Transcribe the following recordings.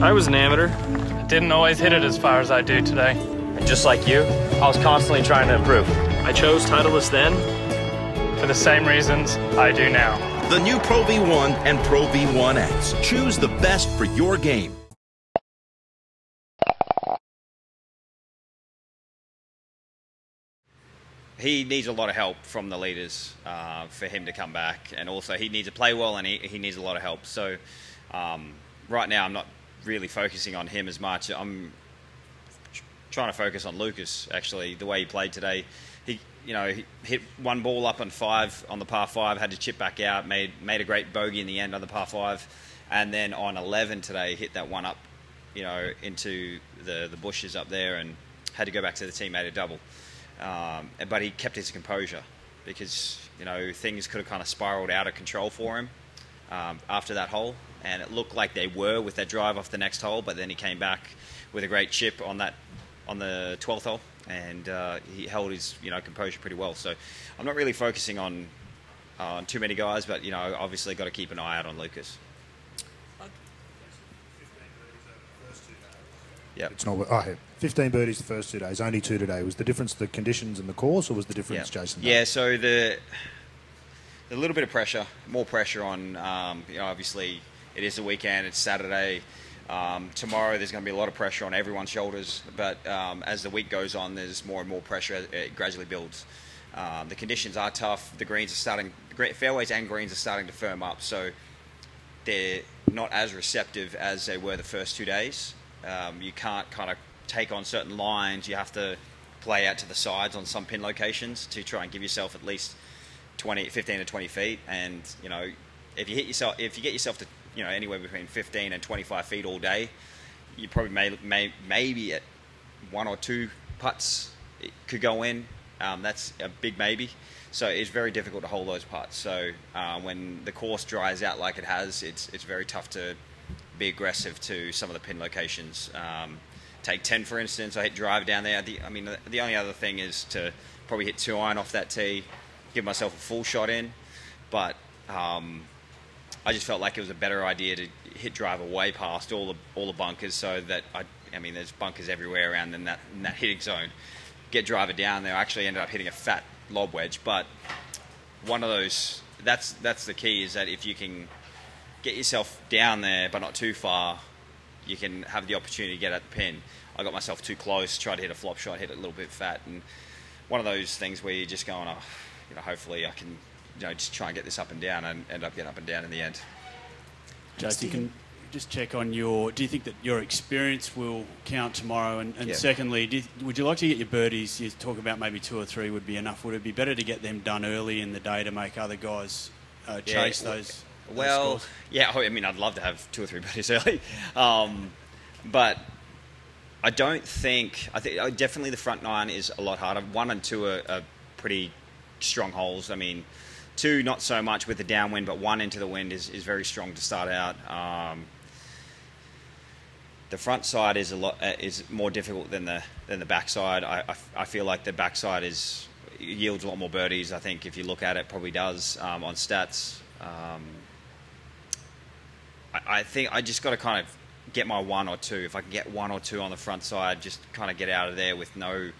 I was an amateur. I didn't always hit it as far as I do today. And just like you, I was constantly trying to improve. I chose Titleist then for the same reasons I do now. The new Pro V1 and Pro V1X. Choose the best for your game. He needs a lot of help from the leaders for him to come back, and also he needs to play well, and he needs a lot of help. So right now I'm not really focusing on him as much. I'm trying to focus on Lucas, actually, the way he played today. He hit one ball up on 5 on the par 5, had to chip back out, made a great bogey in the end on the par 5, and then on 11 today hit that one up, into the bushes up there, and had to go back to the tee, made a double. But he kept his composure because, things could have kind of spiraled out of control for him after that hole. And it looked like they were with that drive off the next hole, but then he came back with a great chip on the 12th hole, and he held his composure pretty well. So I'm not really focusing on too many guys, but obviously got to keep an eye out on Lucas. Yeah, it's not. 15 birdies the first 2 days, only 2 today. Was the difference the conditions and the course, or was the difference Jason? Yeah, so the little bit of pressure, more pressure on. Obviously it is the weekend. It's Saturday. Tomorrow there's going to be a lot of pressure on everyone's shoulders. But as the week goes on, there's more and more pressure. It gradually builds. The conditions are tough. The greens are starting. Fairways and greens are starting to firm up. So they're not as receptive as they were the first 2 days. You can't kind of take on certain lines. You have to play out to the sides on some pin locations to try and give yourself at least 15 to 20 feet. And if you get yourself to anywhere between 15 and 25 feet all day, you probably maybe at 1 or 2 putts it could go in. That's a big maybe. So it's very difficult to hold those putts. So when the course dries out like it has, it's very tough to be aggressive to some of the pin locations. Take 10 for instance. I hit drive down there. The only other thing is to probably hit 2-iron off that tee, give myself a full shot in. But I just felt like it was a better idea to hit drive away past all the bunkers, so that there's bunkers everywhere around in that hitting zone. Get driver down there. I actually ended up hitting a fat lob wedge, but one of those. That's the key, is that if you can get yourself down there but not too far, you can have the opportunity to get at the pin. I got myself too close, tried to hit a flop shot, hit it a little bit fat, and one of those things where you're just going, hopefully I can just try and get this up and down, and end up getting up and down in the end. Jason, you can just check on do you think that your experience will count tomorrow? And secondly, would you like to get your birdies? You talk about maybe 2 or 3 would be enough. Would it be better to get them done early in the day to make other guys chase those? Well, yeah, I'd love to have 2 or 3 birdies early, but I think definitely the front 9 is a lot harder. 1 and 2 are pretty strong holes. 2 not so much with the downwind, but 1 into the wind is very strong to start out. The front side is more difficult than the back side. I feel like the back side yields a lot more birdies. I think if you look at it, probably does on stats. I think I just got to kind of get my 1 or 2. If I can get 1 or 2 on the front side, just kind of get out of there with no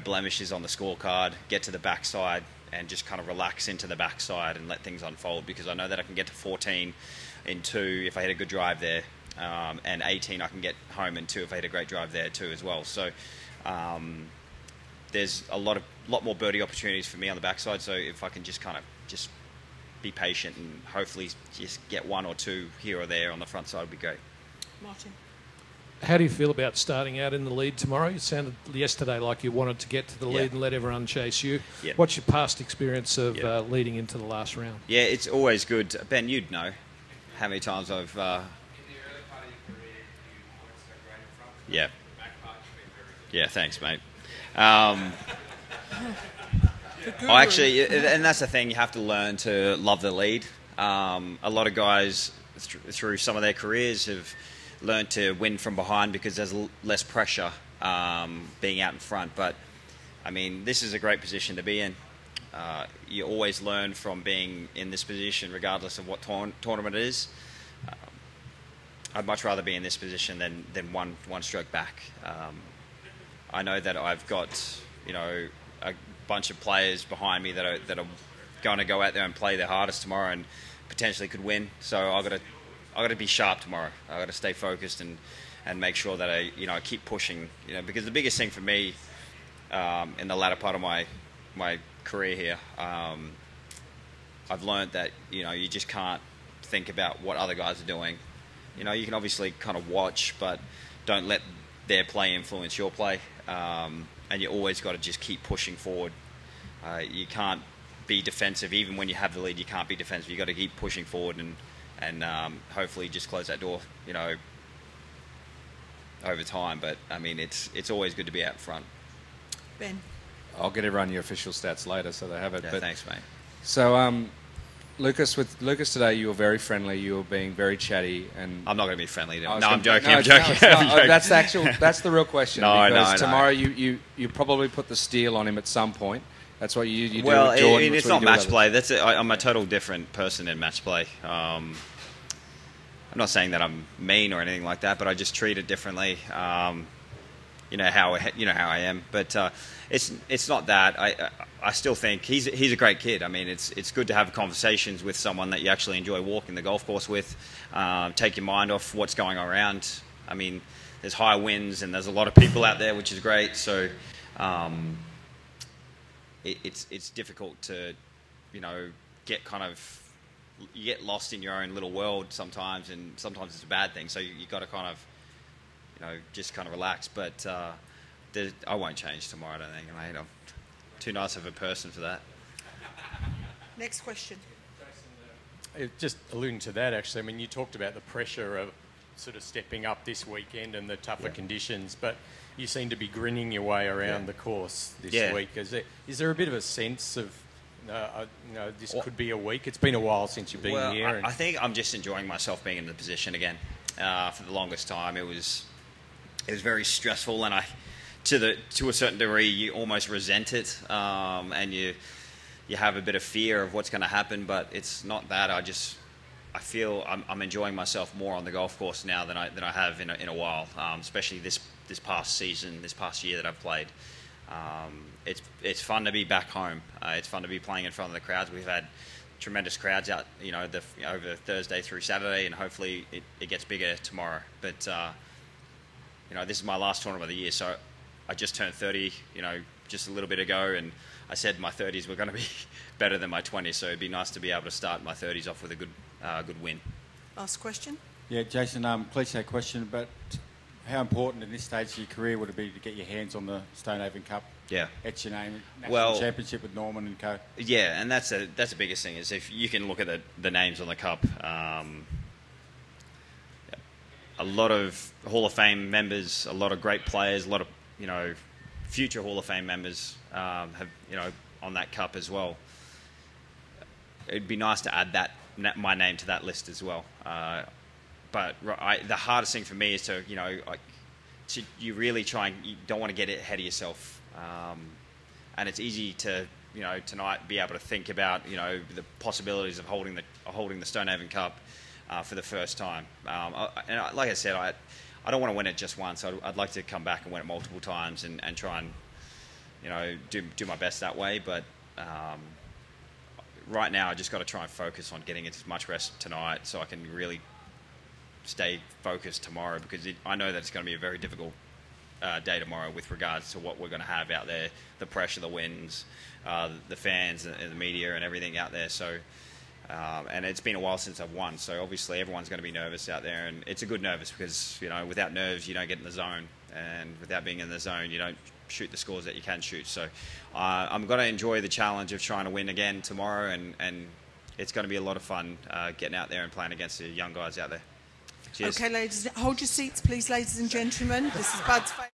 blemishes on the scorecard, get to the back side and just kind of relax into the back side and let things unfold, because I know that I can get to 14 in 2 if I hit a good drive there, and 18 I can get home in 2 if I hit a great drive there too as well. So there's a lot more birdie opportunities for me on the backside. So if I can just kind of be patient and hopefully just get 1 or 2 here or there on the front side would be great. Martin. How do you feel about starting out in the lead tomorrow? It sounded yesterday like you wanted to get to the lead and let everyone chase you. Yeah. What's your past experience of leading into the last round? Yeah, it's always good. Ben, you'd know how many times I've... In the early part of your career, you always go right in front. Yeah. The back part, you've been very good. Yeah, thanks, mate. Actually, and that's the thing, you have to learn to love the lead. A lot of guys through some of their careers have learned to win from behind because there's less pressure being out in front. But this is a great position to be in. You always learn from being in this position regardless of what tournament it is. I'd much rather be in this position than one stroke back. I know that I've got, you know, a bunch of players behind me that are going to go out there and play their hardest tomorrow and potentially could win. So I got to be sharp tomorrow. I got to stay focused and make sure that I keep pushing. You know, because the biggest thing for me in the latter part of my career here, I've learned that you just can't think about what other guys are doing. You know, you can obviously kind of watch, but don't let their play influence your play. And you always got to just keep pushing forward. You can't be defensive. Even when you have the lead, you can't be defensive. You got to keep pushing forward and hopefully just close that door, you know, over time. But I mean, it's always good to be out front. Ben, I'll get everyone your official stats later, so they have it. Yeah, but, thanks, mate. So, Lucas, with Lucas today, you were very friendly. You were being very chatty, and I'm not going to be friendly. No, I'm joking. No, I'm joking. That's the actual. That's the real question. No, because tomorrow you probably put the steal on him at some point. That's what you do. Well, with Jordan. it's not match play. That's it. I'm a total different person in match play. I'm not saying that I'm mean or anything like that, but I just treat it differently. You know how I am, but it's not that. I still think he's a great kid. I mean, it's good to have conversations with someone that you actually enjoy walking the golf course with. Take your mind off what's going on around. I mean, there's high winds and there's a lot of people out there, which is great. So it's difficult to you get lost in your own little world sometimes, and sometimes it's a bad thing. So you got to kind of just kind of relax. But I won't change tomorrow, I don't think. Mate, I'm too nice of a person for that. next question. Just alluding to that, actually, I mean, you talked about the pressure of sort of stepping up this weekend and the tougher conditions, but you seem to be grinning your way around the course this week. Is there a bit of a sense of, this could be a week? It's been a while since you've been here. I think I'm just enjoying myself being in the position again. For the longest time, it was very stressful, and to a certain degree, you almost resent it, and you have a bit of fear of what's going to happen. But it's not that. I feel I'm enjoying myself more on the golf course now than I have in a while, especially this past season, this past year that I've played. It's fun to be back home. It's fun to be playing in front of the crowds. We've had tremendous crowds out, over Thursday through Saturday, and hopefully it gets bigger tomorrow. But this is my last tournament of the year, so I just turned 30, just a little bit ago, and I said my 30s were going to be better than my 20s, so it'd be nice to be able to start my 30s off with a good win. Last question. Yeah, Jason, cliche question, but how important in this stage of your career would it be to get your hands on the Stonehaven Cup? Yeah. Etch your name, national championship with Norman and co. Yeah, and that's the biggest thing, is if you can look at the names on the cup. A lot of Hall of Fame members, a lot of great players, a lot of future Hall of Fame members have on that cup as well. It'd be nice to add my name to that list as well. But the hardest thing for me is to you really you don't want to get ahead of yourself, and it's easy to tonight be able to think about the possibilities of holding the Stonehaven Cup for the first time. And like I said, I don't want to win it just once. I'd like to come back and win it multiple times and try and do my best that way. But right now, I just got to try and focus on getting as much rest tonight so I can really stay focused tomorrow, because I know that it's going to be a very difficult day tomorrow with regards to what we're going to have out there, the pressure, the winds, the fans, and the media, and everything out there. So, and it's been a while since I've won, so obviously everyone's going to be nervous out there, and it's a good nervous, because without nerves you don't get in the zone, and without being in the zone you don't shoot the scores that you can shoot. So I'm going to enjoy the challenge of trying to win again tomorrow, and it's going to be a lot of fun getting out there and playing against the young guys out there. Cheers. Okay, ladies, hold your seats, please, ladies and gentlemen. This is Bud's favourite.